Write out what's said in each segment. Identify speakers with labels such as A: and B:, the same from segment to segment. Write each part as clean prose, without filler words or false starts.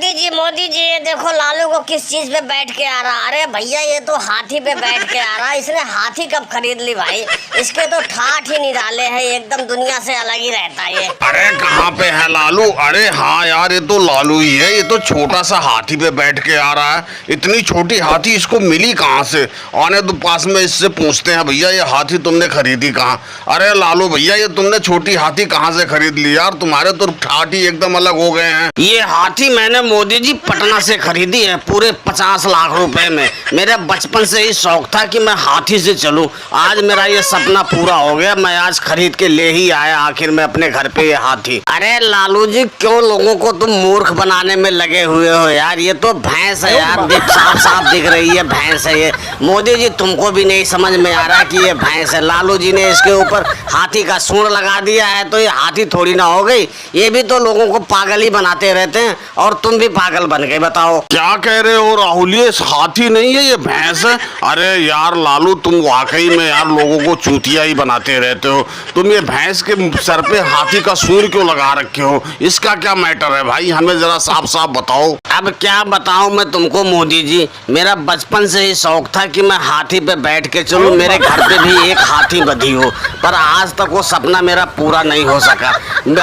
A: मोदी जी ये देखो लालू को किस चीज पे बैठ के आ रहा। अरे भैया ये तो हाथी पे बैठ के आ रहा। इसने हाथी कब खरीद ली भाई? इसके तो ठाठ ही निराले है, एकदम दुनिया से अलग ही रहता है ये।
B: अरे कहाँ पे है लालू? अरे हाँ यार, ये तो लालू ही है। ये तो छोटा सा हाथी पे बैठ के आ रहा है। इतनी छोटी हाथी इसको मिली कहाँ से? आने तो पास में इससे पूछते हैं, भैया ये हाथी तुमने खरीदी कहाँ? अरे लालू भैया, ये तुमने छोटी हाथी कहाँ से खरीद ली यार? तुम्हारे तो ठाठ ही एकदम अलग हो गए हैं।
C: ये हाथी मैंने मोदी जी पटना से खरीदी है, पूरे 50 लाख रुपए में। मेरा बचपन से ही शौक था कि मैं हाथी से चलूं। आज मेरा ये सपना पूरा हो गया। मैं आज खरीद के ले ही आया आखिर में अपने घर पे ये हाथी। अरे लालू जी, क्यों लोगों को तुम मूर्ख बनाने में लगे हुए हो यार? ये तो भैंस है यार, साफ साफ दिख रही है भैंस है ये। मोदी जी तुमको भी नहीं समझ में आ रहा कि ये भैंस है। लालू जी ने इसके ऊपर हाथी का सूंड लगा दिया है तो ये हाथी थोड़ी ना हो गई। ये भी तो लोगों को पागल ही बनाते रहते हैं और तुम भी पागल बन गए। बताओ
B: क्या कह रहे हो राहुल? ये हाथी नहीं है, ये भैंस है। अरे यार लालू, तुम वाकई में यार लोगों को चूतिया ही बनाते रहते हो। तुम ये भैंस के सर पे हाथी का सूंड क्यों लगा रखे हो? इसका क्या मैटर है भाई? हमें जरा साफ साफ बताओ।
C: अब क्या बताऊं मैं तुमको मोदी जी, मेरा बचपन से ही शौक था कि मैं हाथी पे बैठ के चलूं। मेरे घर पे भी एक हाथी बंधी हो, पर आज तक वो सपना मेरा पूरा नहीं हो सका।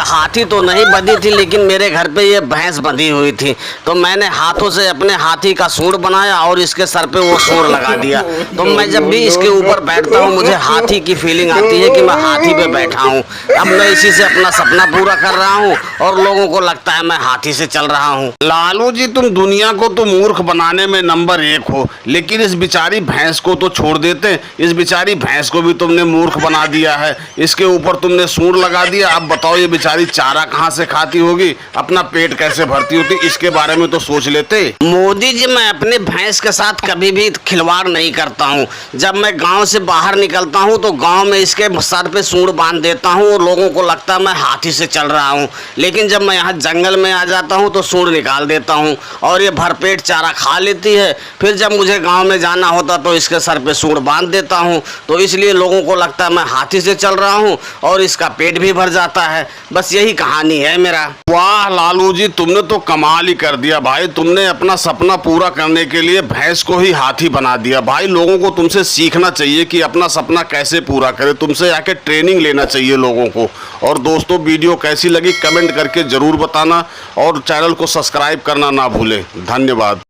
C: हाथी तो नहीं बंधी थी, लेकिन मेरे घर पे ये भैंस बंधी हुई थी। तो मैंने हाथों से अपने हाथी का सूंड बनाया और इसके सर पे वो सूंड लगा दिया। तो मैं जब भी इसके ऊपर बैठता हूँ मुझे हाथी की फीलिंग आती है कि मैं हाथी पे बैठा हूँ। अब मैं इसी से अपना सपना पूरा कर रहा हूँ और लोगों को लगता है मैं हाथी से चल रहा हूँ।
B: लालू जी, तुम दुनिया को तो मूर्ख बनाने में नंबर 1 हो, लेकिन इस बेचारी भैंस को तो छोड़ देते। इस बेचारी भैंस को भी तुमने मूर्ख बना दिया है। इसके ऊपर तुमने सूंड लगा दिया। अब बताओ ये बेचारी चारा कहाँ से खाती होगी? अपना पेट कैसे भरती होती? इसके बारे में तो सोच लेते।
C: मोदी जी, मैं अपने भैंस के साथ कभी भी खिलवाड़ नहीं करता हूँ। जब मैं गांव से बाहर निकलता हूँ तो गांव में इसके सर पे सूंड बांध देता हूँ और लोगों को लगता है मैं हाथी से चल रहा हूँ। लेकिन जब मैं यहाँ जंगल में आ जाता हूँ तो सूंड निकाल देता हूँ और ये भरपेट चारा खा लेती है। फिर जब मुझे गाँव में जाना होता तो इसके सर पे सूंड बांध देता हूँ। तो इसलिए लोगों को लगता है मैं हाथी से चल रहा हूँ और इसका पेट भी भर जाता है। बस यही कहानी है मेरा।
B: वाह लालू जी, तुमने तो कमाल ही कर दिया भाई। तुमने अपना सपना पूरा करने के लिए भैंस को ही हाथी बना दिया। भाई लोगों को तुमसे सीखना चाहिए कि अपना सपना कैसे पूरा करे। तुमसे आके ट्रेनिंग लेना चाहिए लोगों को। और दोस्तों, वीडियो कैसी लगी कमेंट करके जरूर बताना और चैनल को सब्सक्राइब करना ना भूलें। धन्यवाद।